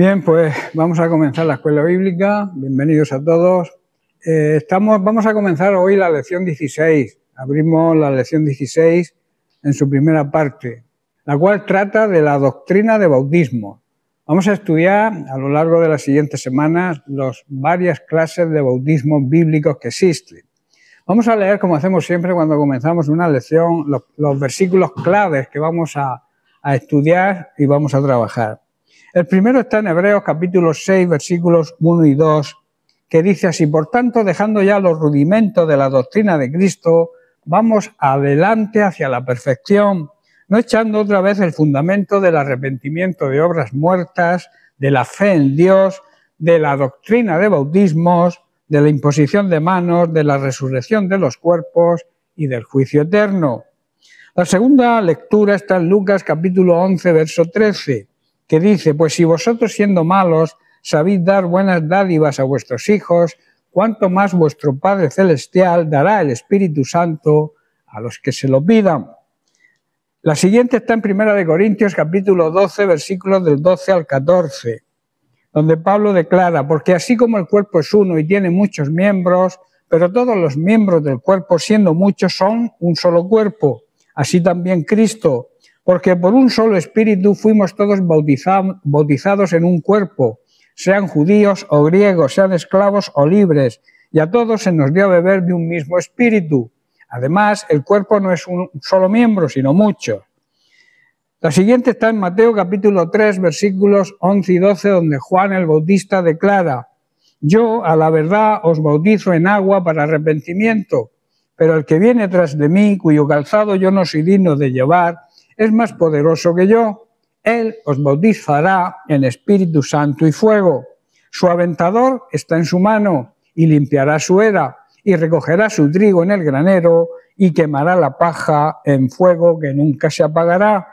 Bien, pues vamos a comenzar la escuela bíblica. Bienvenidos a todos. Vamos a comenzar hoy la lección 16. Abrimos la lección 16 en su primera parte, la cual trata de la doctrina de bautismo. Vamos a estudiar a lo largo de las siguientes semanas varias clases de bautismos bíblicos que existen. Vamos a leer, como hacemos siempre cuando comenzamos una lección, los versículos claves que vamos a estudiar y vamos a trabajar. El primero está en Hebreos capítulo 6, versículos 1 y 2, que dice así: por tanto, dejando ya los rudimentos de la doctrina de Cristo, vamos adelante hacia la perfección, no echando otra vez el fundamento del arrepentimiento de obras muertas, de la fe en Dios, de la doctrina de bautismos, de la imposición de manos, de la resurrección de los cuerpos y del juicio eterno. La segunda lectura está en Lucas capítulo 11, verso 13, que dice: pues si vosotros siendo malos sabéis dar buenas dádivas a vuestros hijos, cuánto más vuestro Padre Celestial dará el Espíritu Santo a los que se lo pidan. La siguiente está en 1 Corintios capítulo 12, versículos del 12 al 14, donde Pablo declara: porque así como el cuerpo es uno y tiene muchos miembros, pero todos los miembros del cuerpo, siendo muchos, son un solo cuerpo, así también Cristo. Porque por un solo espíritu fuimos todos bautizados en un cuerpo, sean judíos o griegos, sean esclavos o libres, y a todos se nos dio a beber de un mismo espíritu. Además, el cuerpo no es un solo miembro, sino muchos. La siguiente está en Mateo capítulo 3, versículos 11 y 12, donde Juan el Bautista declara: yo, a la verdad, os bautizo en agua para arrepentimiento, pero el que viene tras de mí, cuyo calzado yo no soy digno de llevar, es más poderoso que yo. Él os bautizará en Espíritu Santo y fuego. Su aventador está en su mano, y limpiará su era, y recogerá su trigo en el granero, y quemará la paja en fuego que nunca se apagará.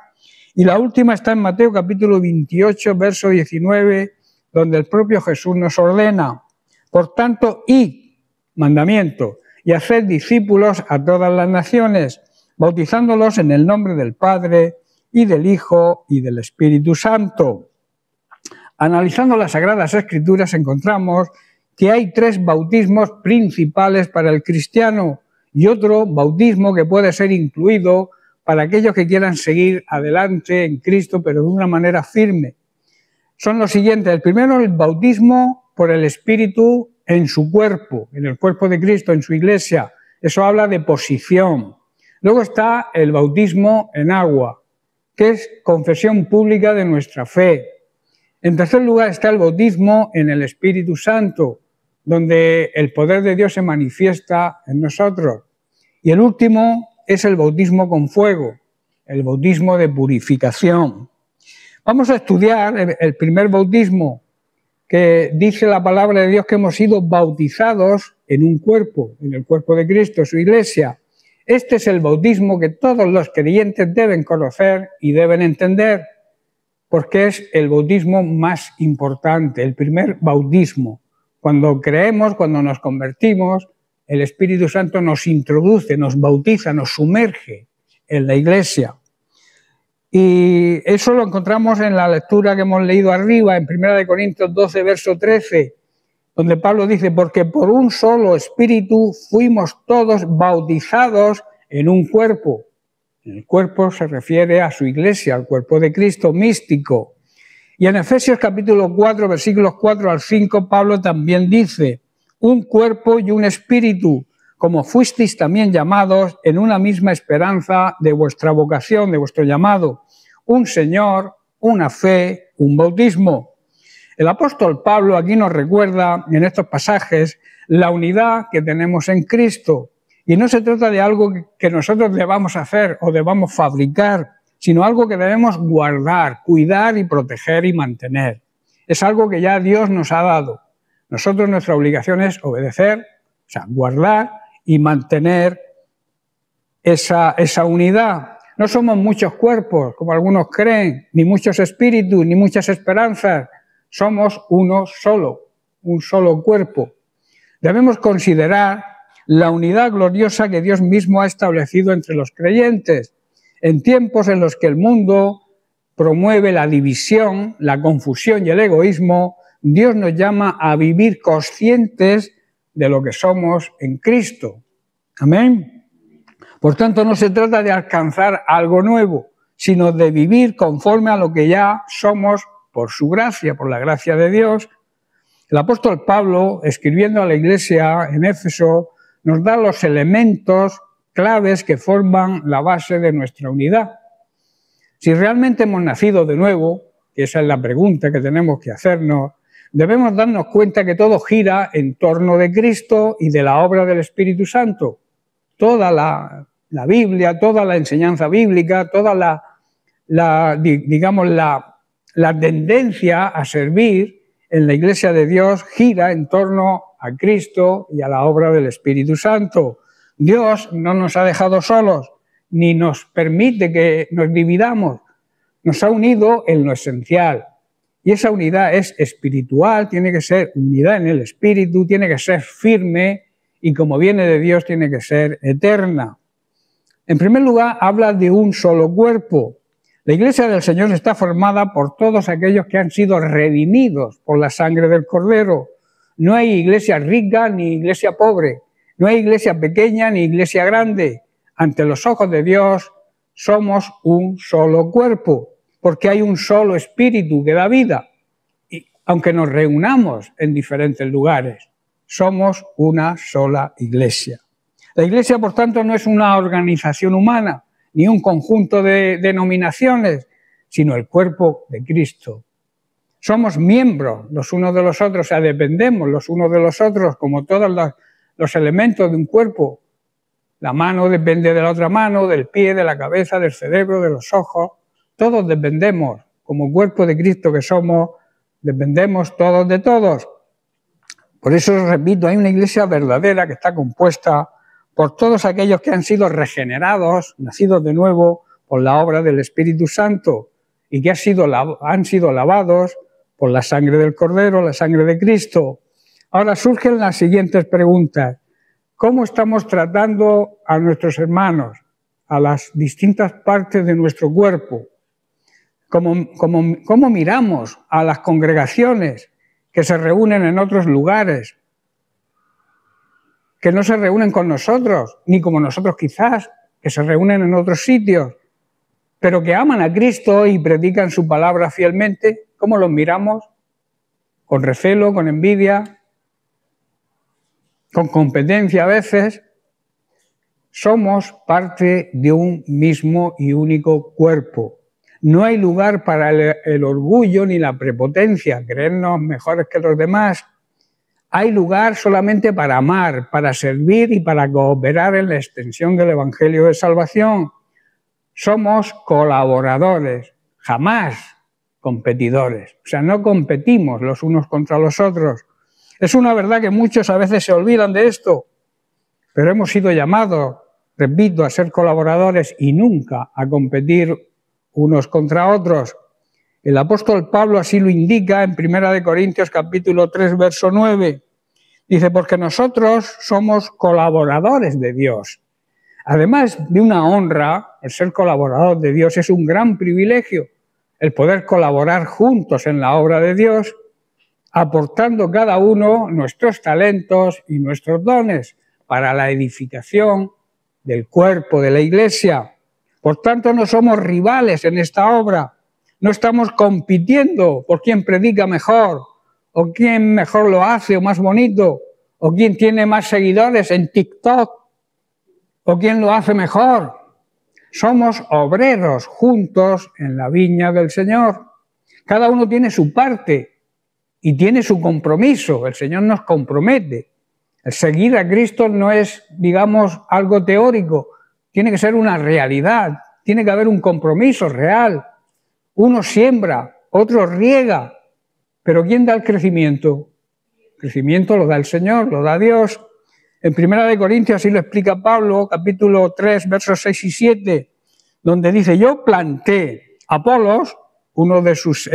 Y la última está en Mateo capítulo 28, verso 19, donde el propio Jesús nos ordena: por tanto, id, mandamiento, y haced discípulos a todas las naciones, bautizándolos en el nombre del Padre, y del Hijo, y del Espíritu Santo. Analizando las Sagradas Escrituras encontramos que hay tres bautismos principales para el cristiano y otro bautismo que puede ser incluido para aquellos que quieran seguir adelante en Cristo, pero de una manera firme. Son los siguientes. El primero, el bautismo por el Espíritu en su cuerpo, en el cuerpo de Cristo, en su iglesia. Eso habla de posición. Luego está el bautismo en agua, que es confesión pública de nuestra fe. En tercer lugar está el bautismo en el Espíritu Santo, donde el poder de Dios se manifiesta en nosotros. Y el último es el bautismo con fuego, el bautismo de purificación. Vamos a estudiar el primer bautismo, que dice la palabra de Dios que hemos sido bautizados en un cuerpo, en el cuerpo de Cristo, su iglesia. Este es el bautismo que todos los creyentes deben conocer y deben entender, porque es el bautismo más importante, el primer bautismo. Cuando creemos, cuando nos convertimos, el Espíritu Santo nos introduce, nos bautiza, nos sumerge en la iglesia. Y eso lo encontramos en la lectura que hemos leído arriba, en 1 Corintios 12, verso 13, donde Pablo dice: porque por un solo espíritu fuimos todos bautizados en un cuerpo. El cuerpo se refiere a su iglesia, al cuerpo de Cristo místico. Y en Efesios capítulo 4, versículos 4 al 5, Pablo también dice: un cuerpo y un espíritu, como fuisteis también llamados en una misma esperanza de vuestra vocación, de vuestro llamado, un Señor, una fe, un bautismo. El apóstol Pablo aquí nos recuerda en estos pasajes la unidad que tenemos en Cristo. Y no se trata de algo que nosotros debamos hacer o debamos fabricar, sino algo que debemos guardar, cuidar y proteger y mantener. Es algo que ya Dios nos ha dado. Nosotros, nuestra obligación es obedecer, o sea, guardar y mantener esa unidad. No somos muchos cuerpos, como algunos creen, ni muchos espíritus, ni muchas esperanzas. Somos uno solo, un solo cuerpo. Debemos considerar la unidad gloriosa que Dios mismo ha establecido entre los creyentes, en tiempos en los que el mundo promueve la división, la confusión y el egoísmo, Dios nos llama a vivir conscientes de lo que somos en Cristo. Amén. Por tanto, no se trata de alcanzar algo nuevo, sino de vivir conforme a lo que ya somos por su gracia, por la gracia de Dios. El apóstol Pablo, escribiendo a la iglesia en Éfeso, nos da los elementos claves que forman la base de nuestra unidad. Si realmente hemos nacido de nuevo, que esa es la pregunta que tenemos que hacernos, debemos darnos cuenta que todo gira en torno de Cristo y de la obra del Espíritu Santo. Toda la Biblia, toda la enseñanza bíblica, toda la tendencia a servir en la Iglesia de Dios gira en torno a Cristo y a la obra del Espíritu Santo. Dios no nos ha dejado solos, ni nos permite que nos dividamos. Nos ha unido en lo esencial. Y esa unidad es espiritual, tiene que ser unidad en el espíritu, tiene que ser firme y como viene de Dios tiene que ser eterna. En primer lugar, habla de un solo cuerpo. La Iglesia del Señor está formada por todos aquellos que han sido redimidos por la sangre del Cordero. No hay iglesia rica ni iglesia pobre, no hay iglesia pequeña ni iglesia grande. Ante los ojos de Dios somos un solo cuerpo, porque hay un solo espíritu que da vida. Y aunque nos reunamos en diferentes lugares, somos una sola iglesia. La iglesia, por tanto, no es una organización humana, ni un conjunto de denominaciones, sino el cuerpo de Cristo. Somos miembros los unos de los otros, o sea, dependemos los unos de los otros, como todos los elementos de un cuerpo. La mano depende de la otra mano, del pie, de la cabeza, del cerebro, de los ojos. Todos dependemos, como cuerpo de Cristo que somos, dependemos todos de todos. Por eso, repito, hay una iglesia verdadera que está compuesta por todos aquellos que han sido regenerados, nacidos de nuevo por la obra del Espíritu Santo y que han sido lavados por la sangre del Cordero, la sangre de Cristo. Ahora surgen las siguientes preguntas. ¿Cómo estamos tratando a nuestros hermanos, a las distintas partes de nuestro cuerpo? ¿Cómo miramos a las congregaciones que se reúnen en otros lugares, que no se reúnen con nosotros, ni como nosotros quizás, que se reúnen en otros sitios, pero que aman a Cristo y predican su palabra fielmente? ¿Cómo los miramos? ¿Con recelo, con envidia, con competencia a veces? Somos parte de un mismo y único cuerpo. No hay lugar para el orgullo ni la prepotencia, creernos mejores que los demás. Hay lugar solamente para amar, para servir y para cooperar en la extensión del Evangelio de Salvación. Somos colaboradores, jamás competidores. O sea, no competimos los unos contra los otros. Es una verdad que muchos a veces se olvidan de esto, pero hemos sido llamados, repito, a ser colaboradores y nunca a competir unos contra otros. El apóstol Pablo así lo indica en 1 Corintios capítulo 3, verso 9. Dice, porque nosotros somos colaboradores de Dios. Además de una honra, el ser colaborador de Dios es un gran privilegio, el poder colaborar juntos en la obra de Dios, aportando cada uno nuestros talentos y nuestros dones para la edificación del cuerpo de la Iglesia. Por tanto, no somos rivales en esta obra. No estamos compitiendo por quién predica mejor, o quién mejor lo hace, o más bonito, o quién tiene más seguidores en TikTok, o quién lo hace mejor. Somos obreros juntos en la viña del Señor. Cada uno tiene su parte y tiene su compromiso. El Señor nos compromete. El seguir a Cristo no es, digamos, algo teórico. Tiene que ser una realidad. Tiene que haber un compromiso real. Uno siembra, otro riega, pero ¿quién da el crecimiento? El crecimiento lo da el Señor, lo da Dios. En 1 Corintios así lo explica Pablo, capítulo 3, versos 6 y 7, donde dice, yo planté, Apolos, uno de sus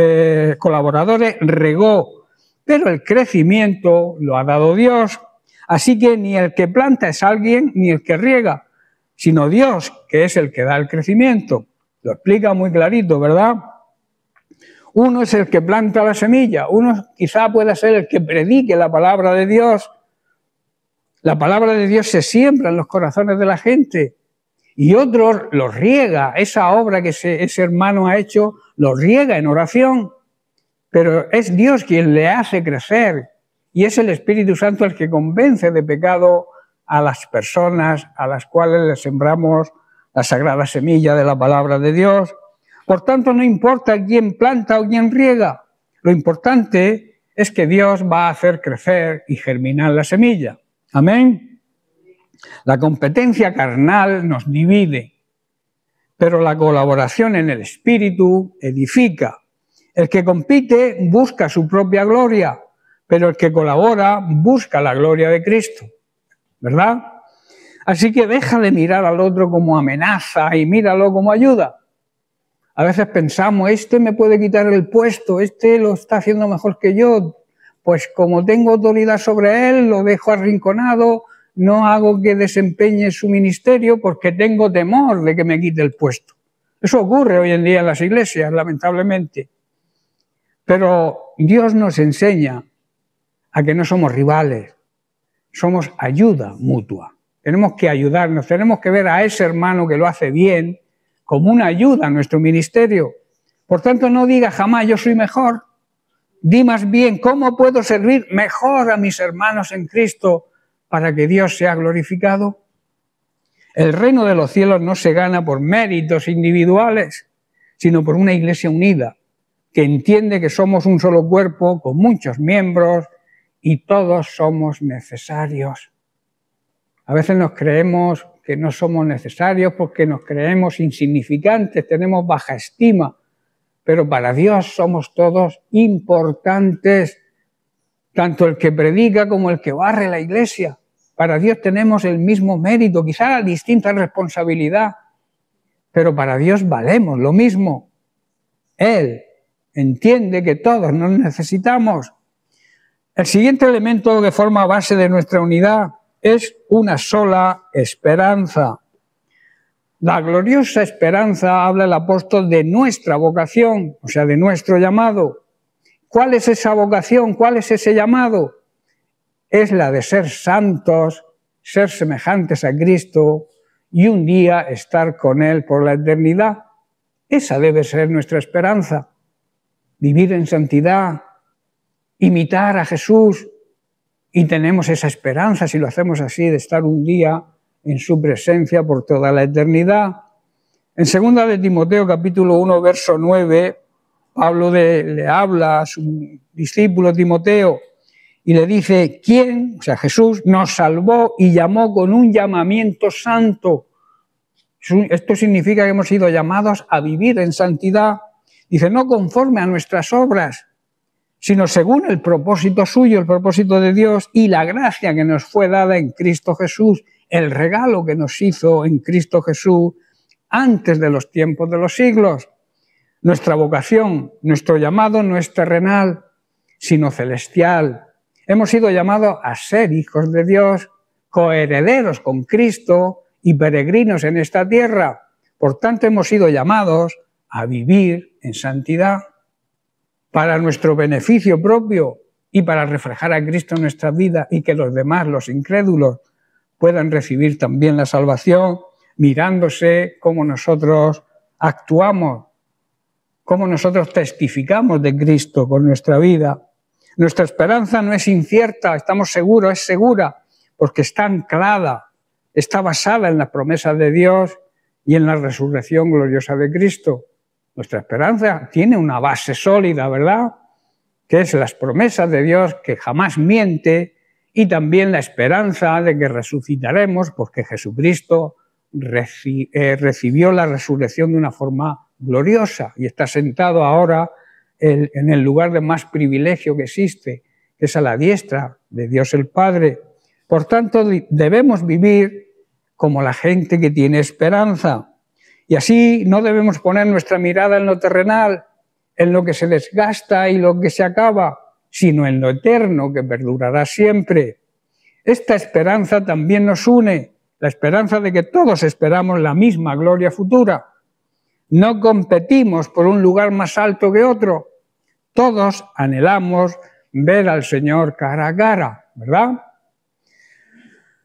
colaboradores, regó, pero el crecimiento lo ha dado Dios. Así que ni el que planta es alguien, ni el que riega, sino Dios, que es el que da el crecimiento. Lo explica muy clarito, ¿verdad? Uno es el que planta la semilla, uno quizá pueda ser el que predique la palabra de Dios. La palabra de Dios se siembra en los corazones de la gente y otro los riega. Esa obra que ese hermano ha hecho, lo riega en oración, pero es Dios quien le hace crecer y es el Espíritu Santo el que convence de pecado a las personas a las cuales le sembramos la sagrada semilla de la palabra de Dios. Por tanto, no importa quién planta o quién riega, lo importante es que Dios va a hacer crecer y germinar la semilla. Amén. La competencia carnal nos divide, pero la colaboración en el Espíritu edifica. El que compite busca su propia gloria, pero el que colabora busca la gloria de Cristo, ¿verdad? Así que deja de mirar al otro como amenaza y míralo como ayuda. A veces pensamos, este me puede quitar el puesto, este lo está haciendo mejor que yo, pues como tengo autoridad sobre él, lo dejo arrinconado, no hago que desempeñe su ministerio porque tengo temor de que me quite el puesto. Eso ocurre hoy en día en las iglesias, lamentablemente. Pero Dios nos enseña a que no somos rivales, somos ayuda mutua. Tenemos que ayudarnos, tenemos que ver a ese hermano que lo hace bien como una ayuda a nuestro ministerio. Por tanto, no diga jamás yo soy mejor. Di más bien cómo puedo servir mejor a mis hermanos en Cristo para que Dios sea glorificado. El reino de los cielos no se gana por méritos individuales, sino por una iglesia unida, que entiende que somos un solo cuerpo con muchos miembros y todos somos necesarios. A veces nos creemos que no somos necesarios porque nos creemos insignificantes, tenemos baja estima, pero para Dios somos todos importantes, tanto el que predica como el que barre la iglesia. Para Dios tenemos el mismo mérito, quizá distinta responsabilidad, pero para Dios valemos lo mismo. Él entiende que todos nos necesitamos. El siguiente elemento que forma base de nuestra unidad es una sola esperanza. La gloriosa esperanza habla el apóstol de nuestra vocación, o sea, de nuestro llamado. ¿Cuál es esa vocación? ¿Cuál es ese llamado? Es la de ser santos, ser semejantes a Cristo y un día estar con Él por la eternidad. Esa debe ser nuestra esperanza. Vivir en santidad, imitar a Jesús, y tenemos esa esperanza, si lo hacemos así, de estar un día en su presencia por toda la eternidad. En 2 de Timoteo, capítulo 1, verso 9, Pablo le habla a su discípulo Timoteo y le dice, ¿quién, o sea, Jesús, nos salvó y llamó con un llamamiento santo? Esto significa que hemos sido llamados a vivir en santidad. Dice, no conforme a nuestras obras, sino según el propósito suyo, el propósito de Dios y la gracia que nos fue dada en Cristo Jesús, el regalo que nos hizo en Cristo Jesús antes de los tiempos de los siglos. Nuestra vocación, nuestro llamado no es terrenal, sino celestial. Hemos sido llamados a ser hijos de Dios, coherederos con Cristo y peregrinos en esta tierra. Por tanto, hemos sido llamados a vivir en santidad. Para nuestro beneficio propio y para reflejar a Cristo en nuestra vida y que los demás, los incrédulos, puedan recibir también la salvación, mirándose cómo nosotros actuamos, cómo nosotros testificamos de Cristo con nuestra vida. Nuestra esperanza no es incierta, estamos seguros, es segura, porque está anclada, está basada en las promesas de Dios y en la resurrección gloriosa de Cristo. Nuestra esperanza tiene una base sólida, ¿verdad? Que es las promesas de Dios que jamás miente y también la esperanza de que resucitaremos porque Jesucristo recibió la resurrección de una forma gloriosa y está sentado ahora en el lugar de más privilegio que existe, que es a la diestra de Dios el Padre. Por tanto, debemos vivir como la gente que tiene esperanza. Y así no debemos poner nuestra mirada en lo terrenal, en lo que se desgasta y lo que se acaba, sino en lo eterno que perdurará siempre. Esta esperanza también nos une, la esperanza de que todos esperamos la misma gloria futura. No competimos por un lugar más alto que otro, Todos anhelamos ver al Señor cara a cara, ¿verdad?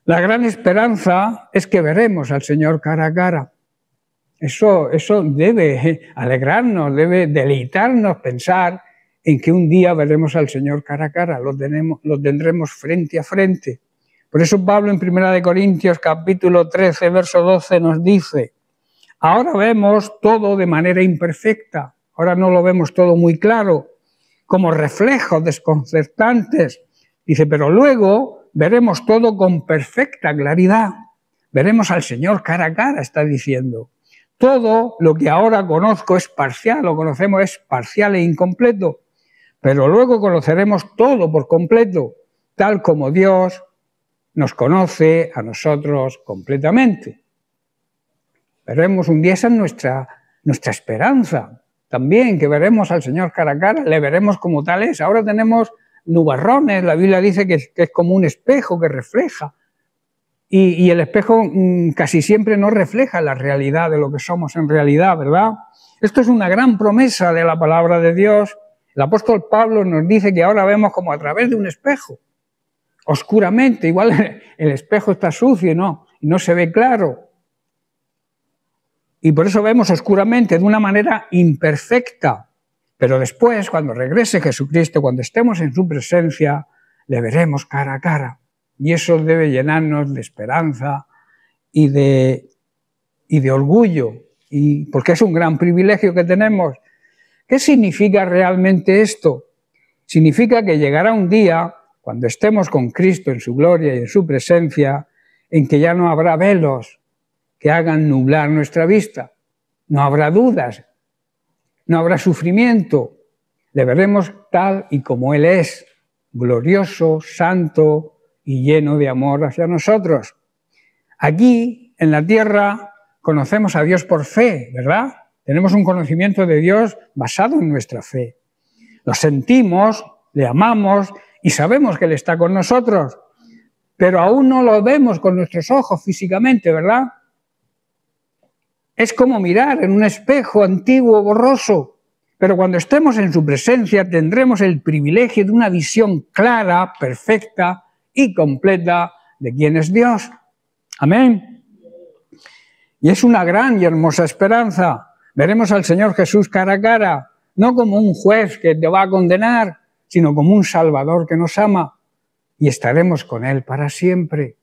La gran esperanza es que veremos al Señor cara a cara. Eso debe alegrarnos, debe deleitarnos pensar en que un día veremos al Señor cara a cara, lo tendremos frente a frente. Por eso Pablo en 1 Corintios capítulo 13, verso 12 nos dice: ahora vemos todo de manera imperfecta, ahora no lo vemos todo muy claro, como reflejos desconcertantes. Dice, pero luego veremos todo con perfecta claridad. Veremos al Señor cara a cara, está diciendo. Todo lo que ahora conozco es parcial, lo conocemos es parcial e incompleto, pero luego conoceremos todo por completo, tal como Dios nos conoce a nosotros completamente. Veremos un día, esa es nuestra esperanza también, que veremos al Señor cara a cara, le veremos como tal es. Ahora tenemos nubarrones, la Biblia dice que es como un espejo que refleja, y el espejo casi siempre no refleja la realidad de lo que somos en realidad, ¿verdad? Esto es una gran promesa de la palabra de Dios. El apóstol Pablo nos dice que ahora vemos como a través de un espejo, oscuramente, igual el espejo está sucio, ¿no? Y no se ve claro. Y por eso vemos oscuramente, de una manera imperfecta. Pero después, cuando regrese Jesucristo, cuando estemos en su presencia, le veremos cara a cara. Y eso debe llenarnos de esperanza y de orgullo, porque es un gran privilegio que tenemos. ¿Qué significa realmente esto? Significa que llegará un día, cuando estemos con Cristo en su gloria y en su presencia, en que ya no habrá velos que hagan nublar nuestra vista, no habrá dudas, no habrá sufrimiento, le veremos tal y como Él es, glorioso, santo y lleno de amor hacia nosotros. Aquí, en la tierra, conocemos a Dios por fe, ¿verdad? Tenemos un conocimiento de Dios basado en nuestra fe. Lo sentimos, le amamos y sabemos que Él está con nosotros, pero aún no lo vemos con nuestros ojos físicamente, ¿verdad? Es como mirar en un espejo antiguo, borroso, pero cuando estemos en su presencia tendremos el privilegio de una visión clara, perfecta y completa de quién es Dios. Amén. Y es una gran y hermosa esperanza. Veremos al Señor Jesús cara a cara, no como un juez que te va a condenar, sino como un Salvador que nos ama, y estaremos con Él para siempre.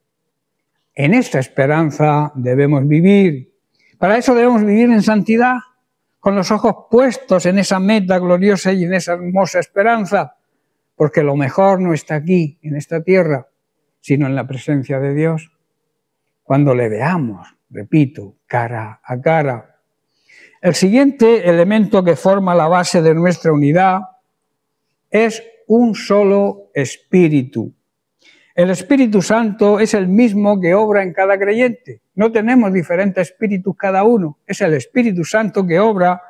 En esta esperanza debemos vivir. Para eso debemos vivir en santidad, con los ojos puestos en esa meta gloriosa y en esa hermosa esperanza, porque lo mejor no está aquí, en esta tierra, sino en la presencia de Dios. Cuando le veamos, repito, cara a cara. El siguiente elemento que forma la base de nuestra unidad es un solo espíritu. El Espíritu Santo es el mismo que obra en cada creyente. No tenemos diferentes espíritus cada uno. Es el Espíritu Santo que obra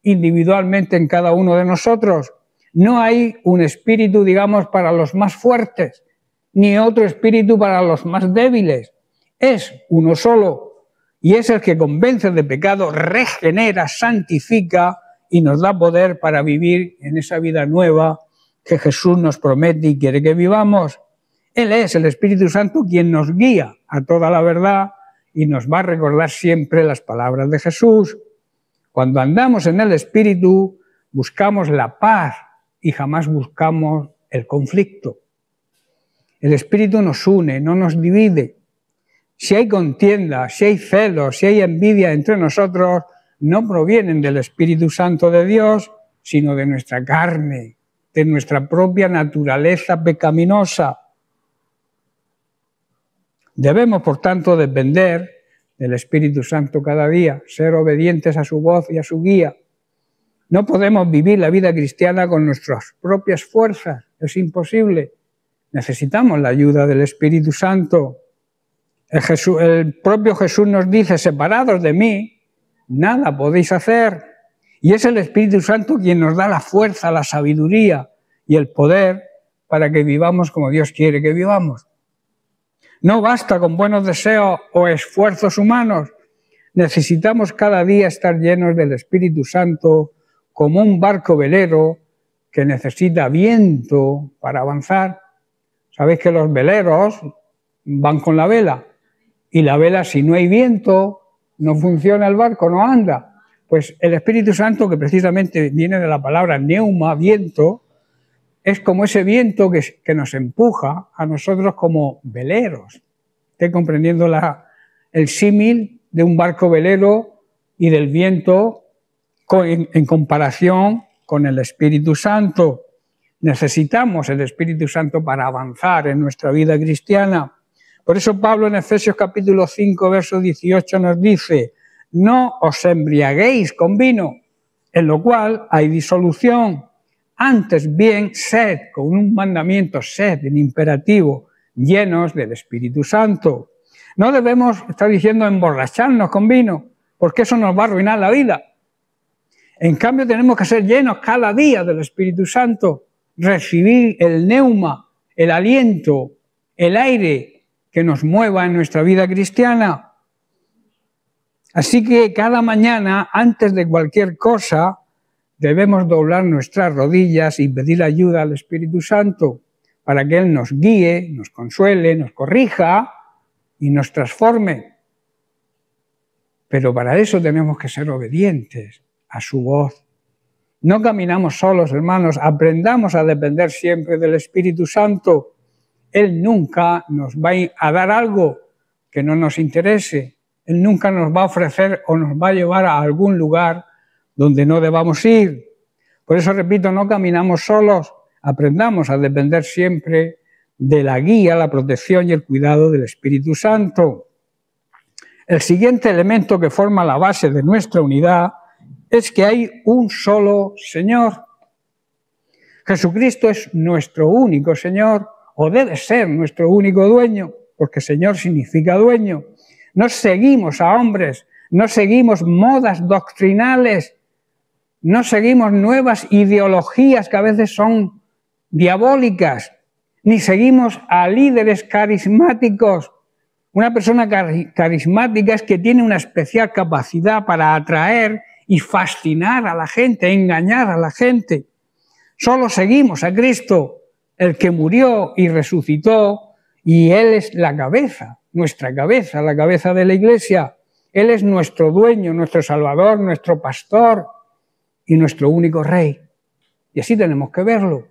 individualmente en cada uno de nosotros. No hay un espíritu, digamos, para los más fuertes, ni otro espíritu para los más débiles. Es uno solo, y es el que convence de pecado, regenera, santifica y nos da poder para vivir en esa vida nueva que Jesús nos promete y quiere que vivamos. Él es el Espíritu Santo quien nos guía a toda la verdad y nos va a recordar siempre las palabras de Jesús. Cuando andamos en el Espíritu, buscamos la paz y jamás buscamos el conflicto. El Espíritu nos une, no nos divide. Si hay contienda, si hay celos, si hay envidia entre nosotros, no provienen del Espíritu Santo de Dios, sino de nuestra carne, de nuestra propia naturaleza pecaminosa. Debemos, por tanto, depender del Espíritu Santo cada día, ser obedientes a su voz y a su guía. No podemos vivir la vida cristiana con nuestras propias fuerzas, es imposible. Necesitamos la ayuda del Espíritu Santo. El propio Jesús nos dice, separados de mí, nada podéis hacer. Y es el Espíritu Santo quien nos da la fuerza, la sabiduría y el poder para que vivamos como Dios quiere que vivamos. No basta con buenos deseos o esfuerzos humanos. Necesitamos cada día estar llenos del Espíritu Santo como un barco velero que necesita viento para avanzar. Sabéis que los veleros van con la vela, y la vela, si no hay viento, no funciona el barco, no anda. Pues el Espíritu Santo, que precisamente viene de la palabra neuma, viento, es como ese viento que nos empuja a nosotros como veleros. Estoy comprendiendo el símil de un barco velero y del viento en comparación con el Espíritu Santo. Necesitamos el Espíritu Santo para avanzar en nuestra vida cristiana. Por eso Pablo en Efesios capítulo 5, verso 18 nos dice: no os embriaguéis con vino, en lo cual hay disolución. Antes bien, sed, con un mandamiento, sed en imperativo, llenos del Espíritu Santo. No debemos, está diciendo, emborracharnos con vino, porque eso nos va a arruinar la vida. En cambio, tenemos que ser llenos cada día del Espíritu Santo, recibir el neuma, el aliento, el aire que nos mueva en nuestra vida cristiana. Así que cada mañana, antes de cualquier cosa, debemos doblar nuestras rodillas y pedir ayuda al Espíritu Santo para que Él nos guíe, nos consuele, nos corrija y nos transforme. Pero para eso tenemos que ser obedientes a su voz. No caminamos solos, hermanos, aprendamos a depender siempre del Espíritu Santo. Él nunca nos va a dar algo que no nos interese. Él nunca nos va a ofrecer o nos va a llevar a algún lugar donde no debamos ir. Por eso, repito, no caminamos solos, aprendamos a depender siempre de la guía, la protección y el cuidado del Espíritu Santo. El siguiente elemento que forma la base de nuestra unidad es que hay un solo Señor. Jesucristo es nuestro único Señor, o debe ser nuestro único dueño, porque Señor significa dueño. No seguimos a hombres, no seguimos modas doctrinales, no seguimos nuevas ideologías que a veces son diabólicas, ni seguimos a líderes carismáticos. Una persona carismática es que tiene una especial capacidad para atraer y fascinar a la gente, engañar a la gente. Solo seguimos a Cristo, el que murió y resucitó, y Él es la cabeza, nuestra cabeza, la cabeza de la Iglesia. Él es nuestro dueño, nuestro Salvador, nuestro pastor y nuestro único Rey. Y así tenemos que verlo.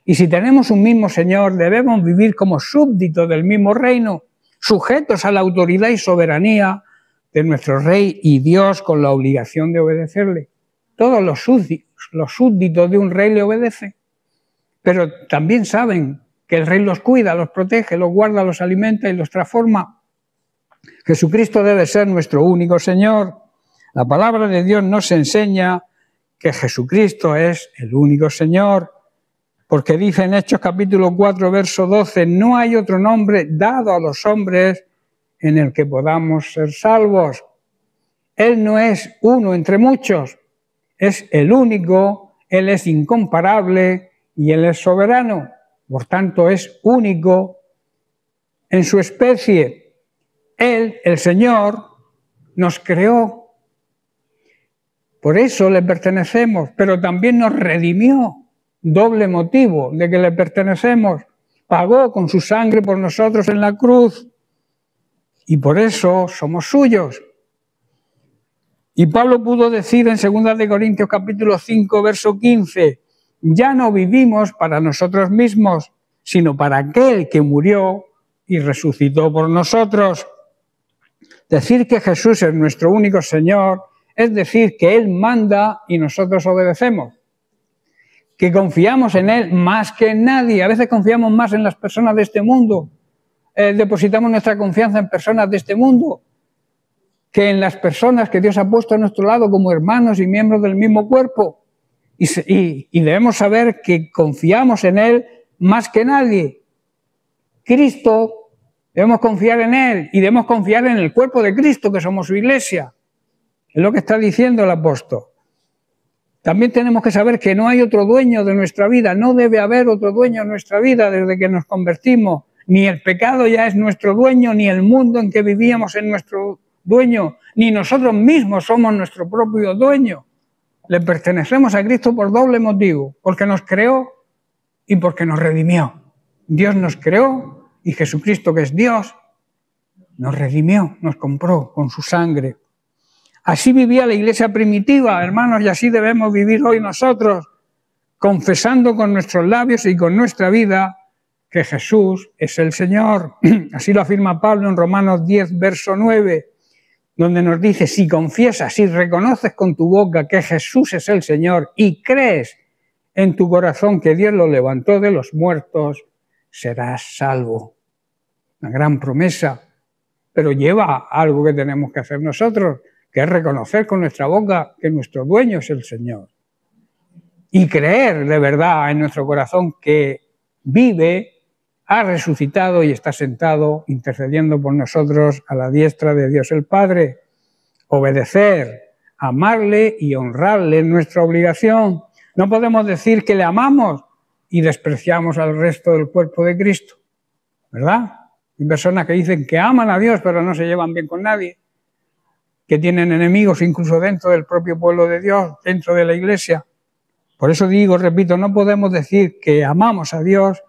Y si tenemos un mismo Señor, debemos vivir como súbditos del mismo reino, sujetos a la autoridad y soberanía de nuestro Rey y Dios, con la obligación de obedecerle. Todos los súbditos de un rey le obedecen, pero también saben que el Rey los cuida, los protege, los guarda, los alimenta y los transforma. Jesucristo debe ser nuestro único Señor. La palabra de Dios nos enseña que Jesucristo es el único Señor, porque dice en Hechos capítulo 4, verso 12, no hay otro nombre dado a los hombres en el que podamos ser salvos. Él no es uno entre muchos, es el único, Él es incomparable y Él es soberano. Por tanto, es único en su especie. Él, el Señor, nos creó. Por eso le pertenecemos, pero también nos redimió. Doble motivo de que le pertenecemos. Pagó con su sangre por nosotros en la cruz. Y por eso somos suyos. Y Pablo pudo decir en 2 de Corintios capítulo 5, verso 15, ya no vivimos para nosotros mismos, sino para aquel que murió y resucitó por nosotros. Decir que Jesús es nuestro único Señor es decir que Él manda y nosotros obedecemos. Que confiamos en Él más que en nadie. A veces confiamos más en las personas de este mundo. Depositamos nuestra confianza en personas de este mundo que en las personas que Dios ha puesto a nuestro lado como hermanos y miembros del mismo cuerpo. Y debemos saber que confiamos en Él más que nadie. Cristo, debemos confiar en Él y debemos confiar en el cuerpo de Cristo, que somos su iglesia. Es lo que está diciendo el apóstol. También tenemos que saber que no hay otro dueño de nuestra vida, no debe haber otro dueño de nuestra vida desde que nos convertimos. Ni el pecado ya es nuestro dueño, ni el mundo en que vivíamos es nuestro dueño, ni nosotros mismos somos nuestro propio dueño. Le pertenecemos a Cristo por doble motivo, porque nos creó y porque nos redimió. Dios nos creó y Jesucristo, que es Dios, nos redimió, nos compró con su sangre. Así vivía la iglesia primitiva, hermanos, y así debemos vivir hoy nosotros, confesando con nuestros labios y con nuestra vida que Jesús es el Señor. Así lo afirma Pablo en Romanos 10, verso 9, donde nos dice, si confiesas, si reconoces con tu boca que Jesús es el Señor y crees en tu corazón que Dios lo levantó de los muertos, serás salvo. Una gran promesa, pero lleva algo que tenemos que hacer nosotros, que es reconocer con nuestra boca que nuestro dueño es el Señor. Y creer de verdad en nuestro corazón que vive, ha resucitado y está sentado intercediendo por nosotros a la diestra de Dios el Padre. Obedecer, amarle y honrarle es nuestra obligación. No podemos decir que le amamos y despreciamos al resto del cuerpo de Cristo, ¿verdad? Hay personas que dicen que aman a Dios pero no se llevan bien con nadie, que tienen enemigos incluso dentro del propio pueblo de Dios, dentro de la iglesia. Por eso digo, repito, no podemos decir que amamos a Dios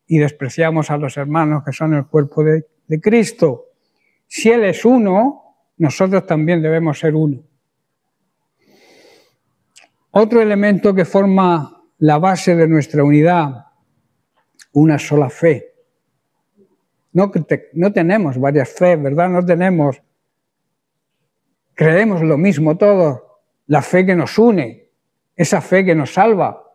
y despreciamos a los hermanos que son el cuerpo de Cristo. Si Él es uno, nosotros también debemos ser uno. Otro elemento que forma la base de nuestra unidad, una sola fe. No tenemos varias fe, ¿verdad? Creemos lo mismo todos. La fe que nos une, esa fe que nos salva.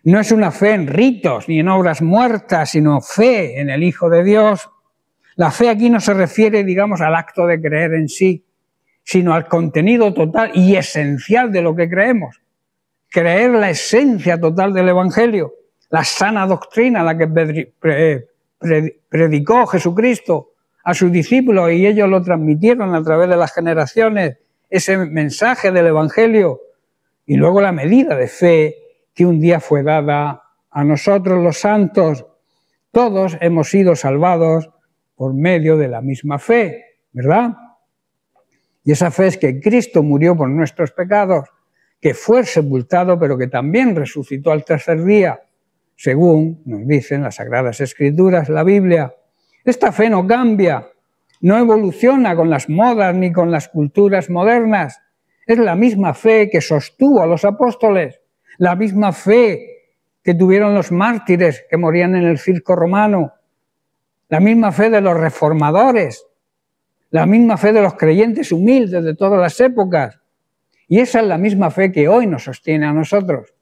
No es una fe en ritos ni en obras muertas, sino fe en el Hijo de Dios. La fe aquí no se refiere, digamos, al acto de creer en sí, sino al contenido total y esencial de lo que creemos. Creer la esencia total del Evangelio, la sana doctrina, la que predicó Jesucristo a sus discípulos y ellos lo transmitieron a través de las generaciones, ese mensaje del Evangelio, y luego la medida de fe que un día fue dada a nosotros los santos. Todos hemos sido salvados por medio de la misma fe, ¿verdad? Y esa fe es que Cristo murió por nuestros pecados, que fue sepultado, pero que también resucitó al tercer día, según nos dicen las Sagradas Escrituras, la Biblia. Esta fe no cambia, no evoluciona con las modas ni con las culturas modernas. Es la misma fe que sostuvo a los apóstoles, la misma fe que tuvieron los mártires que morían en el circo romano, la misma fe de los reformadores, la misma fe de los creyentes humildes de todas las épocas. Y esa es la misma fe que hoy nos sostiene a nosotros.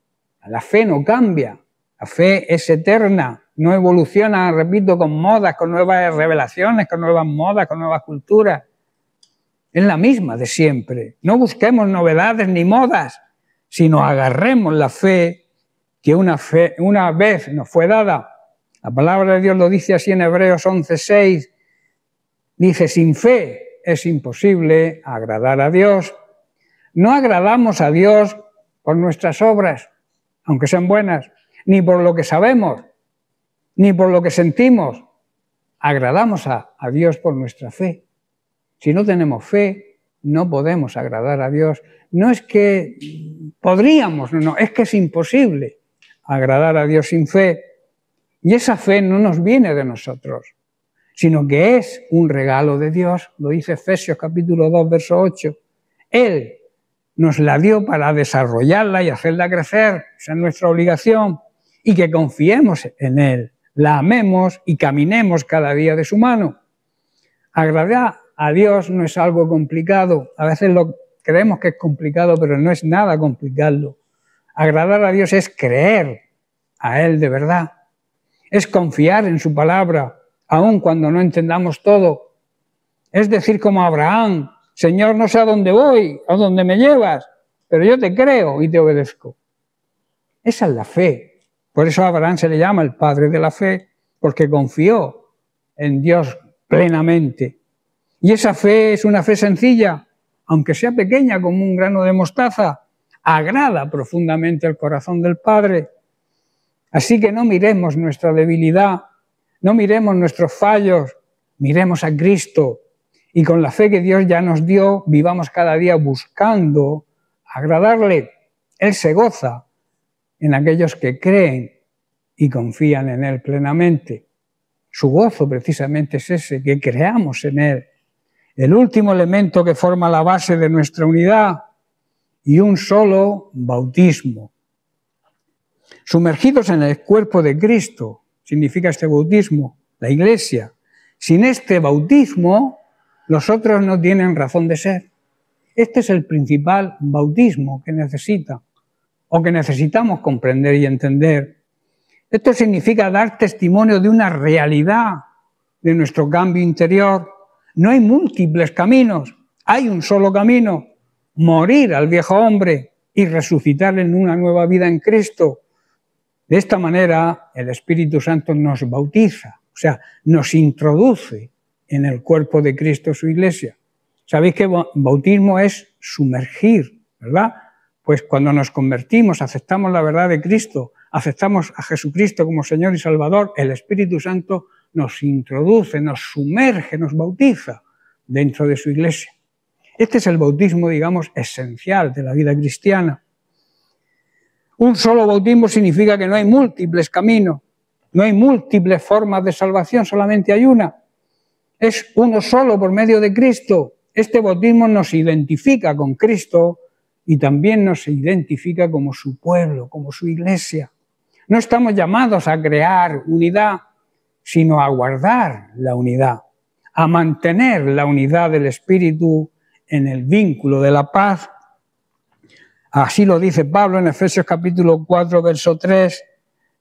La fe no cambia, la fe es eterna, no evoluciona, repito, con modas, con nuevas revelaciones, con nuevas modas, con nuevas culturas. Es la misma de siempre. No busquemos novedades ni modas, sino agarremos la fe que una vez nos fue dada. La palabra de Dios lo dice así en Hebreos 11:6. Dice, sin fe es imposible agradar a Dios. No agradamos a Dios por nuestras obras, aunque sean buenas, ni por lo que sabemos, ni por lo que sentimos. Agradamos a Dios por nuestra fe. Si no tenemos fe, no podemos agradar a Dios. No es que podríamos, no, es que es imposible agradar a Dios sin fe. Y esa fe no nos viene de nosotros, sino que es un regalo de Dios. Lo dice Efesios capítulo 2, verso 8. Él nos la dio para desarrollarla y hacerla crecer. Esa es nuestra obligación. Y que confiemos en Él, la amemos y caminemos cada día de su mano. Agradar a Dios no es algo complicado. A veces creemos que es complicado, pero no es nada complicado. Agradar a Dios es creer a Él de verdad. Es confiar en su palabra, aun cuando no entendamos todo. Es decir, como Abraham, Señor, no sé a dónde voy, a dónde me llevas, pero yo te creo y te obedezco. Esa es la fe. Por eso a Abraham se le llama el padre de la fe, porque confió en Dios plenamente. Y esa fe es una fe sencilla, aunque sea pequeña como un grano de mostaza, agrada profundamente el corazón del Padre. Así que no miremos nuestra debilidad, no miremos nuestros fallos, miremos a Cristo y con la fe que Dios ya nos dio, vivamos cada día buscando agradarle. Él se goza en aquellos que creen y confían en Él plenamente. Su gozo precisamente es ese, que creamos en Él. El último elemento que forma la base de nuestra unidad, y un solo bautismo. Sumergidos en el cuerpo de Cristo, significa este bautismo, la Iglesia. Sin este bautismo, los otros no tienen razón de ser. Este es el principal bautismo que necesita, o que necesitamos comprender y entender. Esto significa dar testimonio de una realidad de nuestro cambio interior. No hay múltiples caminos, hay un solo camino: morir al viejo hombre y resucitar en una nueva vida en Cristo. De esta manera, el Espíritu Santo nos bautiza, o sea, nos introduce en el cuerpo de Cristo, su Iglesia. Sabéis que bautismo es sumergir, ¿verdad? Pues cuando nos convertimos, aceptamos la verdad de Cristo, aceptamos a Jesucristo como Señor y Salvador, el Espíritu Santo nos introduce, nos sumerge, nos bautiza dentro de su Iglesia. Este es el bautismo, digamos, esencial de la vida cristiana. Un solo bautismo significa que no hay múltiples caminos, no hay múltiples formas de salvación, solamente hay una. Es uno solo por medio de Cristo. Este bautismo nos identifica con Cristo y también nos identifica como su pueblo, como su Iglesia. No estamos llamados a crear unidad, sino a guardar la unidad, a mantener la unidad del Espíritu en el vínculo de la paz. Así lo dice Pablo en Efesios capítulo 4, verso 3,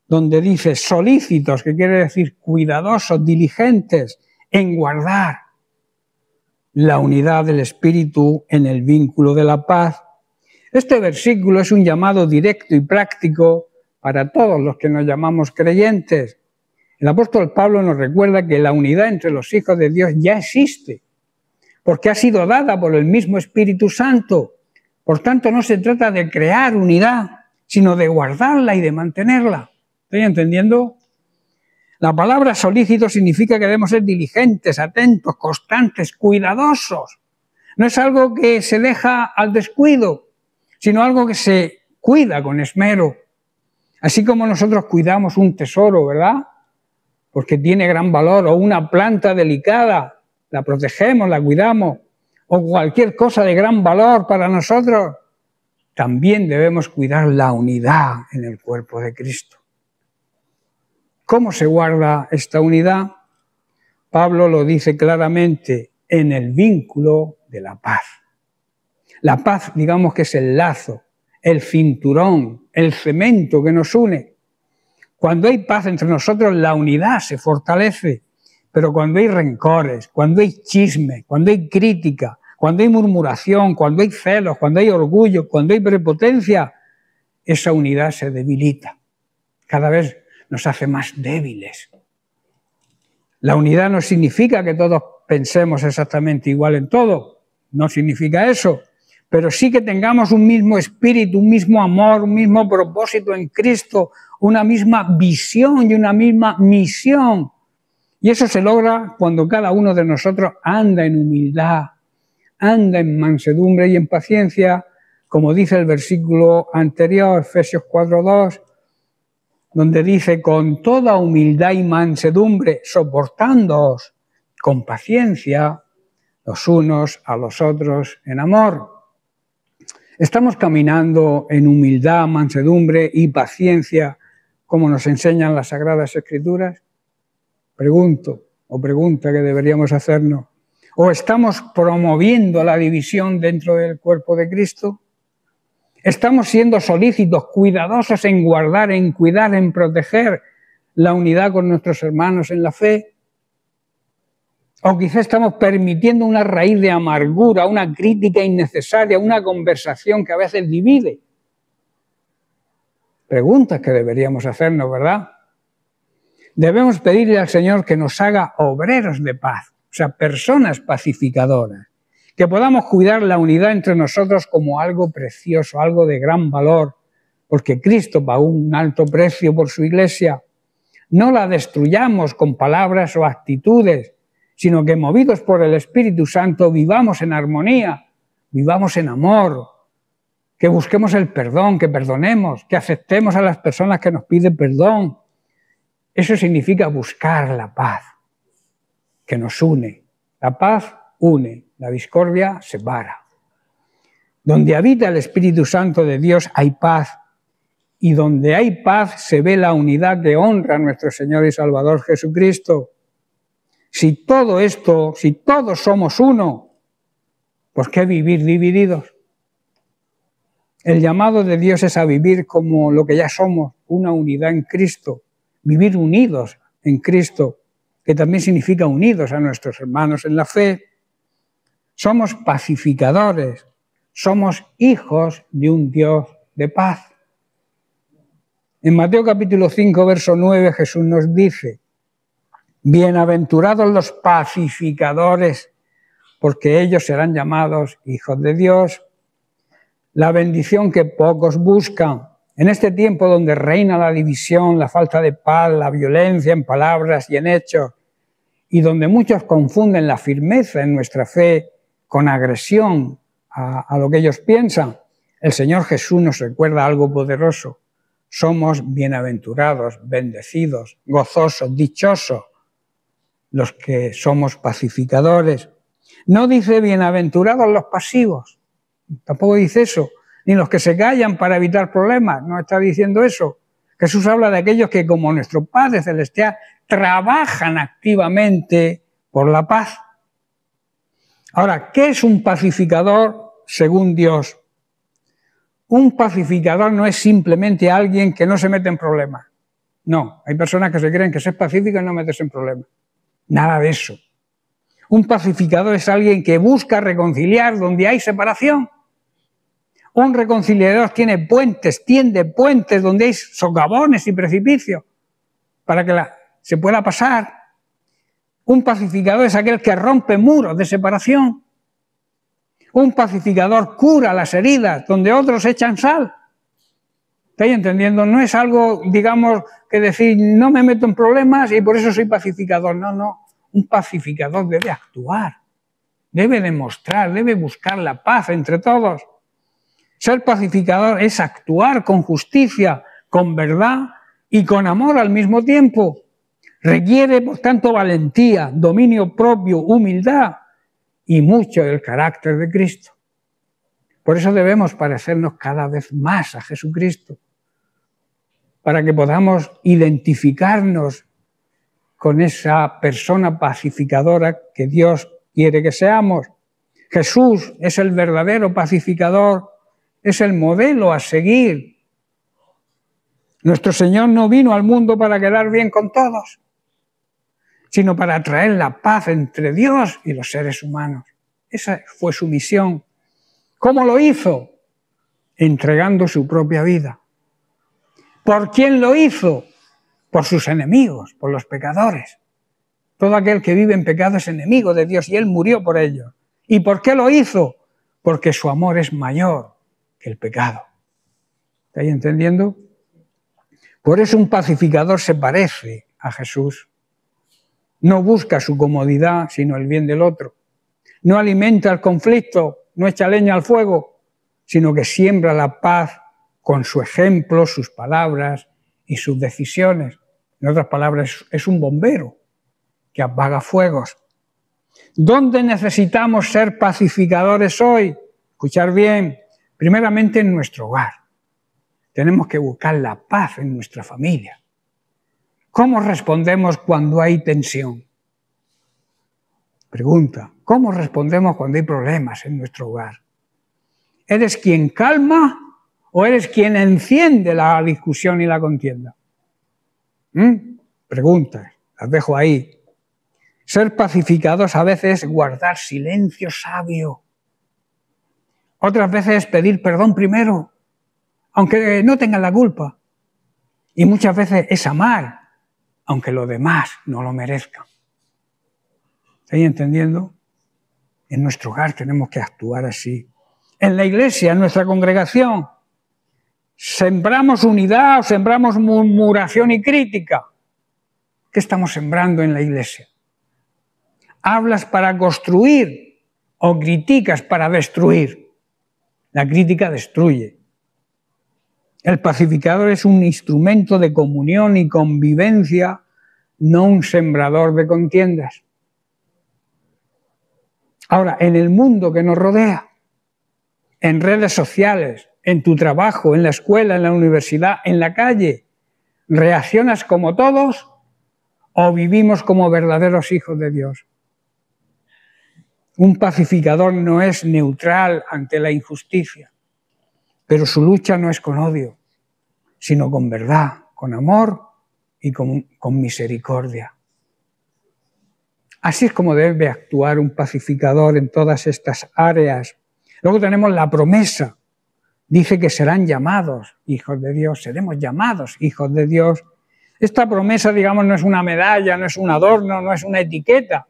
donde dice solícitos, que quiere decir cuidadosos, diligentes en guardar la unidad del Espíritu en el vínculo de la paz. Este versículo es un llamado directo y práctico para todos los que nos llamamos creyentes. El apóstol Pablo nos recuerda que la unidad entre los hijos de Dios ya existe, porque ha sido dada por el mismo Espíritu Santo. Por tanto, no se trata de crear unidad, sino de guardarla y de mantenerla. ¿Estoy entendiendo? La palabra solícito significa que debemos ser diligentes, atentos, constantes, cuidadosos. No es algo que se deja al descuido, sino algo que se cuida con esmero. Así como nosotros cuidamos un tesoro, ¿verdad? Porque tiene gran valor, o una planta delicada, la protegemos, la cuidamos, o cualquier cosa de gran valor para nosotros, también debemos cuidar la unidad en el cuerpo de Cristo. ¿Cómo se guarda esta unidad? Pablo lo dice claramente, en el vínculo de la paz. La paz, digamos que es el lazo, el cinturón, el cemento que nos une. Cuando hay paz entre nosotros, la unidad se fortalece. Pero cuando hay rencores, cuando hay chisme, cuando hay crítica, cuando hay murmuración, cuando hay celos, cuando hay orgullo, cuando hay prepotencia, esa unidad se debilita. Cada vez nos hace más débiles. La unidad no significa que todos pensemos exactamente igual en todo, no significa eso, pero sí que tengamos un mismo espíritu, un mismo amor, un mismo propósito en Cristo, una misma visión y una misma misión. Y eso se logra cuando cada uno de nosotros anda en humildad, anda en mansedumbre y en paciencia, como dice el versículo anterior, Efesios 4:2, donde dice, con toda humildad y mansedumbre, soportándoos con paciencia los unos a los otros en amor. ¿Estamos caminando en humildad, mansedumbre y paciencia como nos enseñan las Sagradas Escrituras? Pregunta que deberíamos hacernos. ¿O estamos promoviendo la división dentro del cuerpo de Cristo? ¿Estamos siendo solícitos, cuidadosos en guardar, en cuidar, en proteger la unidad con nuestros hermanos en la fe? ¿O quizá estamos permitiendo una raíz de amargura, una crítica innecesaria, una conversación que a veces divide? Preguntas que deberíamos hacernos, ¿verdad? Debemos pedirle al Señor que nos haga obreros de paz, o sea, personas pacificadoras, que podamos cuidar la unidad entre nosotros como algo precioso, algo de gran valor, porque Cristo pagó un alto precio por su Iglesia. No la destruyamos con palabras o actitudes, sino que movidos por el Espíritu Santo vivamos en armonía, vivamos en amor, que busquemos el perdón, que perdonemos, que aceptemos a las personas que nos piden perdón. Eso significa buscar la paz, que nos une. La paz une, la discordia separa. Donde habita el Espíritu Santo de Dios hay paz, y donde hay paz se ve la unidad que honra a nuestro Señor y Salvador Jesucristo. Si todo esto, si todos somos uno, ¿por qué vivir divididos? El llamado de Dios es a vivir como lo que ya somos, una unidad en Cristo, vivir unidos en Cristo, que también significa unidos a nuestros hermanos en la fe. Somos pacificadores, somos hijos de un Dios de paz. En Mateo capítulo 5, verso 9, Jesús nos dice: bienaventurados los pacificadores, porque ellos serán llamados hijos de Dios. La bendición que pocos buscan. En este tiempo donde reina la división, la falta de paz, la violencia en palabras y en hechos, y donde muchos confunden la firmeza en nuestra fe con agresión a lo que ellos piensan, el Señor Jesús nos recuerda algo poderoso. Somos bienaventurados, bendecidos, gozosos, dichosos, los que somos pacificadores. No dice bienaventurados los pasivos, tampoco dice eso, ni los que se callan para evitar problemas, no está diciendo eso. Jesús habla de aquellos que, como nuestro Padre Celestial, trabajan activamente por la paz. Ahora, ¿qué es un pacificador según Dios? Un pacificador no es simplemente alguien que no se mete en problemas. No, hay personas que se creen que ser pacífico es no meterse en problemas. Nada de eso. Un pacificador es alguien que busca reconciliar donde hay separación. Un reconciliador tiende puentes donde hay socavones y precipicios para que se pueda pasar. Un pacificador es aquel que rompe muros de separación. Un pacificador cura las heridas donde otros echan sal. ¿Estáis entendiendo? No es algo, digamos, que decir no me meto en problemas y por eso soy pacificador. No, no. Un pacificador debe actuar, debe demostrar, debe buscar la paz entre todos. Ser pacificador es actuar con justicia, con verdad y con amor al mismo tiempo. Requiere, por tanto, valentía, dominio propio, humildad y mucho del carácter de Cristo. Por eso debemos parecernos cada vez más a Jesucristo, para que podamos identificarnos con esa persona pacificadora que Dios quiere que seamos. Jesús es el verdadero pacificador, es el modelo a seguir. Nuestro Señor no vino al mundo para quedar bien con todos, sino para traer la paz entre Dios y los seres humanos. Esa fue su misión. ¿Cómo lo hizo? Entregando su propia vida. ¿Por quién lo hizo? Por sus enemigos, por los pecadores. Todo aquel que vive en pecado es enemigo de Dios y Él murió por ellos. ¿Y por qué lo hizo? Porque su amor es mayor que el pecado. ¿Estáis entendiendo? Por eso un pacificador se parece a Jesús. No busca su comodidad, sino el bien del otro. No alimenta el conflicto, no echa leña al fuego, sino que siembra la paz con su ejemplo, sus palabras y sus decisiones. En otras palabras, es un bombero que apaga fuegos. ¿Dónde necesitamos ser pacificadores hoy? Escuchar bien, primeramente en nuestro hogar. Tenemos que buscar la paz en nuestra familia. ¿Cómo respondemos cuando hay tensión? Pregunta, ¿cómo respondemos cuando hay problemas en nuestro hogar? ¿Eres quien calma o eres quien enciende la discusión y la contienda? Preguntas, las dejo ahí. Ser pacificados a veces es guardar silencio sabio. Otras veces es pedir perdón primero, aunque no tengan la culpa. Y muchas veces es amar, aunque los demás no lo merezcan. ¿Estáis entendiendo? En nuestro hogar tenemos que actuar así. En la iglesia, en nuestra congregación, ¿sembramos unidad o sembramos murmuración y crítica? ¿Qué estamos sembrando en la iglesia? ¿Hablas para construir o criticas para destruir? La crítica destruye. El pacificador es un instrumento de comunión y convivencia, no un sembrador de contiendas. Ahora, en el mundo que nos rodea, en redes sociales, en tu trabajo, en la escuela, en la universidad, en la calle, ¿reaccionas como todos o vivimos como verdaderos hijos de Dios? Un pacificador no es neutral ante la injusticia, pero su lucha no es con odio, sino con verdad, con amor y con misericordia. Así es como debe actuar un pacificador en todas estas áreas. Luego tenemos la promesa. Dice que serán llamados hijos de Dios, seremos llamados hijos de Dios. Esta promesa, digamos, no es una medalla, no es un adorno, no es una etiqueta.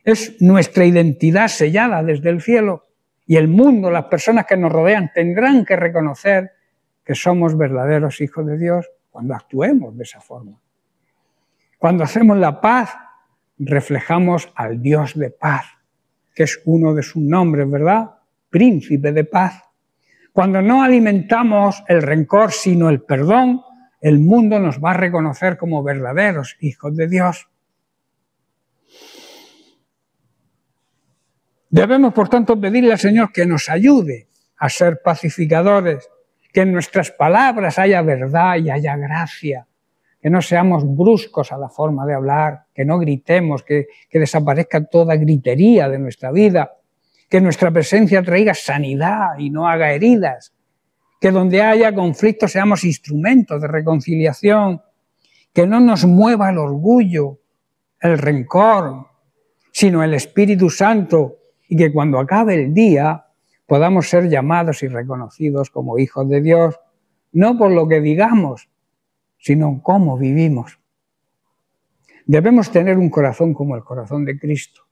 Es nuestra identidad sellada desde el cielo. Y el mundo, las personas que nos rodean, tendrán que reconocer que somos verdaderos hijos de Dios cuando actuemos de esa forma. Cuando hacemos la paz, reflejamos al Dios de paz, que es uno de sus nombres, ¿verdad? Príncipe de paz. Cuando no alimentamos el rencor, sino el perdón, el mundo nos va a reconocer como verdaderos hijos de Dios. Debemos, por tanto, pedirle al Señor que nos ayude a ser pacificadores, que en nuestras palabras haya verdad y haya gracia, que no seamos bruscos a la forma de hablar, que no gritemos, que desaparezca toda gritería de nuestra vida, que nuestra presencia traiga sanidad y no haga heridas, que donde haya conflictos seamos instrumentos de reconciliación, que no nos mueva el orgullo, el rencor, sino el Espíritu Santo, y que cuando acabe el día podamos ser llamados y reconocidos como hijos de Dios, no por lo que digamos, sino cómo vivimos. Debemos tener un corazón como el corazón de Cristo.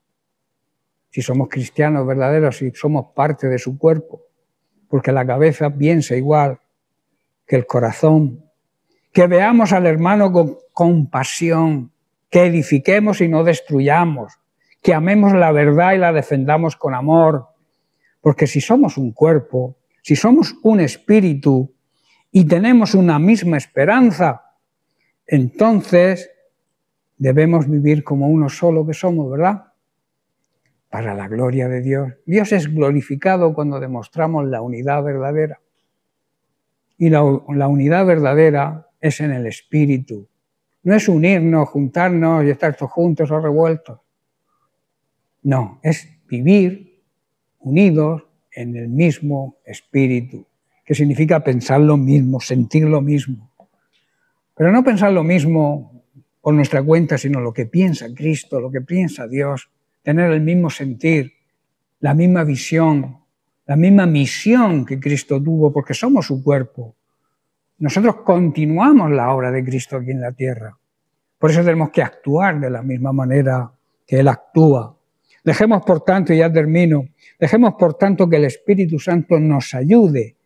Si somos cristianos verdaderos, si somos parte de su cuerpo, porque la cabeza piensa igual que el corazón. Que veamos al hermano con compasión, que edifiquemos y no destruyamos, que amemos la verdad y la defendamos con amor, porque si somos un cuerpo, si somos un espíritu y tenemos una misma esperanza, entonces debemos vivir como uno solo que somos, ¿verdad? Para la gloria de Dios. Dios es glorificado cuando demostramos la unidad verdadera. Y la unidad verdadera es en el espíritu. No es unirnos, juntarnos y estar todos juntos o revueltos. No, es vivir unidos en el mismo espíritu, que significa pensar lo mismo, sentir lo mismo. Pero no pensar lo mismo por nuestra cuenta, sino lo que piensa Cristo, lo que piensa Dios, tener el mismo sentir, la misma visión, la misma misión que Cristo tuvo, porque somos su cuerpo. Nosotros continuamos la obra de Cristo aquí en la tierra. Por eso tenemos que actuar de la misma manera que Él actúa. Dejemos, por tanto, y ya termino, dejemos, por tanto, que el Espíritu Santo nos ayude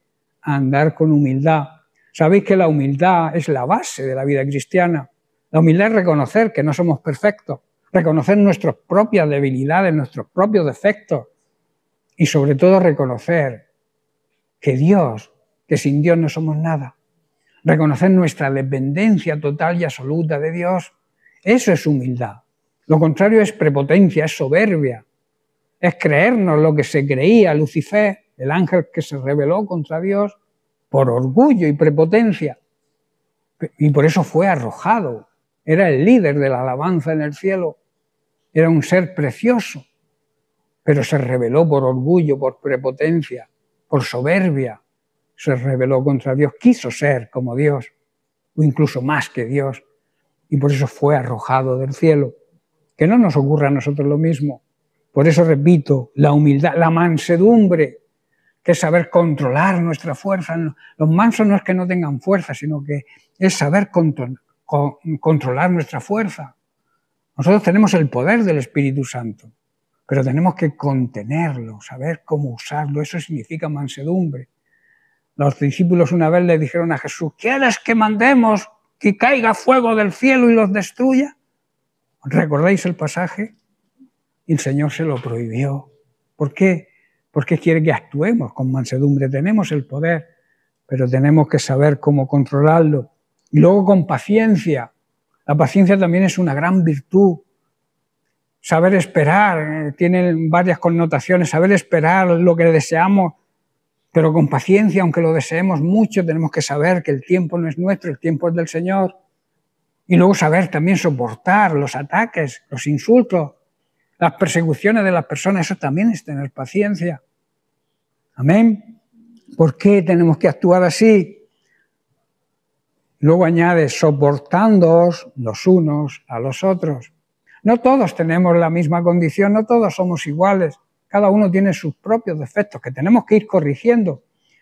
a andar con humildad. Sabéis que la humildad es la base de la vida cristiana. La humildad es reconocer que no somos perfectos, reconocer nuestras propias debilidades, nuestros propios defectos y, sobre todo, reconocer que Dios, que sin Dios no somos nada. Reconocer nuestra dependencia total y absoluta de Dios. Eso es humildad. Lo contrario es prepotencia, es soberbia, es creernos lo que se creía Lucifer, el ángel que se rebeló contra Dios, por orgullo y prepotencia. Y por eso fue arrojado. Era el líder de la alabanza en el cielo. Era un ser precioso, pero se rebeló por orgullo, por prepotencia, por soberbia. Se rebeló contra Dios, quiso ser como Dios, o incluso más que Dios, y por eso fue arrojado del cielo. Que no nos ocurra a nosotros lo mismo. Por eso repito, la humildad, la mansedumbre, que es saber controlar nuestra fuerza. Los mansos no es que no tengan fuerza, sino que es saber controlar nuestra fuerza. Nosotros tenemos el poder del Espíritu Santo, pero tenemos que contenerlo, saber cómo usarlo. Eso significa mansedumbre. Los discípulos una vez le dijeron a Jesús: ¿quieres que mandemos que caiga fuego del cielo y los destruya? ¿Recordáis el pasaje? Y el Señor se lo prohibió. ¿Por qué? porque quiere que actuemos con mansedumbre. Tenemos el poder, pero tenemos que saber cómo controlarlo. Y luego con paciencia. La paciencia también es una gran virtud. Saber esperar, tiene varias connotaciones. Saber esperar lo que deseamos, pero con paciencia, aunque lo deseemos mucho, tenemos que saber que el tiempo no es nuestro, el tiempo es del Señor. Y luego saber también soportar los ataques, los insultos, las persecuciones de las personas. Eso también es tener paciencia. Amén. ¿Por qué tenemos que actuar así? Luego añade, soportándoos los unos a los otros. No todos tenemos la misma condición, no todos somos iguales. Cada uno tiene sus propios defectos que tenemos que ir corrigiendo,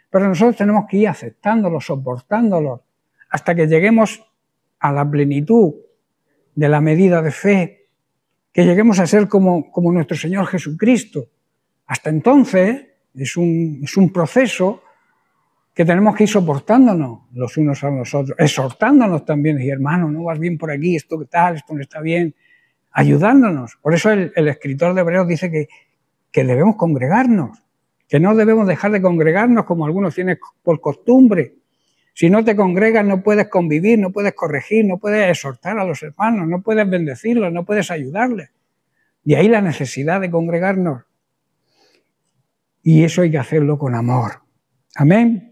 pero nosotros tenemos que ir aceptándolos, soportándolos, hasta que lleguemos a la plenitud de la medida de fe, que lleguemos a ser como nuestro Señor Jesucristo. Hasta entonces es un proceso que tenemos que ir soportándonos los unos a los otros, exhortándonos también, y hermano, no vas bien por aquí, esto qué tal, esto no está bien, ayudándonos. Por eso el escritor de Hebreos dice que debemos congregarnos, que no debemos dejar de congregarnos como algunos tienen por costumbre. Si no te congregas no puedes convivir, no puedes corregir, no puedes exhortar a los hermanos, no puedes bendecirlos, no puedes ayudarles. De ahí la necesidad de congregarnos. Y eso hay que hacerlo con amor. Amén.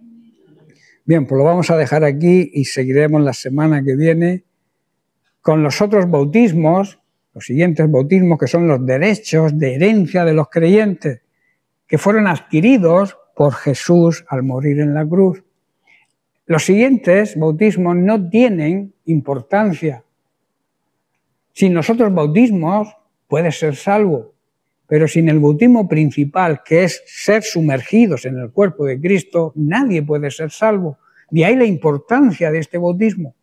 Bien, pues lo vamos a dejar aquí y seguiremos la semana que viene con los otros bautismos, los siguientes bautismos, que son los derechos de herencia de los creyentes, que fueron adquiridos por Jesús al morir en la cruz. Los siguientes bautismos no tienen importancia. Sin los otros bautismos puedes ser salvo, pero sin el bautismo principal, que es ser sumergidos en el cuerpo de Cristo, nadie puede ser salvo. De ahí la importancia de este bautismo.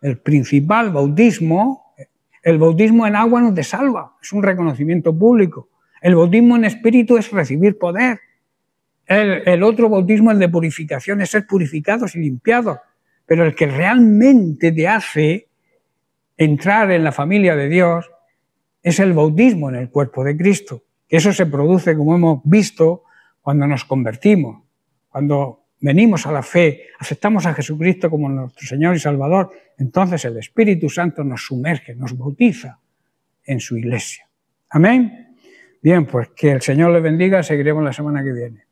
El principal bautismo, el bautismo en agua no te salva, es un reconocimiento público. El bautismo en espíritu es recibir poder. El otro bautismo, el de purificación, es ser purificados y limpiados. Pero el que realmente te hace entrar en la familia de Dios es el bautismo en el cuerpo de Cristo. Eso se produce, como hemos visto, cuando nos convertimos, cuando venimos a la fe, aceptamos a Jesucristo como nuestro Señor y Salvador. Entonces el Espíritu Santo nos sumerge, nos bautiza en su iglesia. Amén. Bien, pues que el Señor les bendiga. Seguiremos la semana que viene.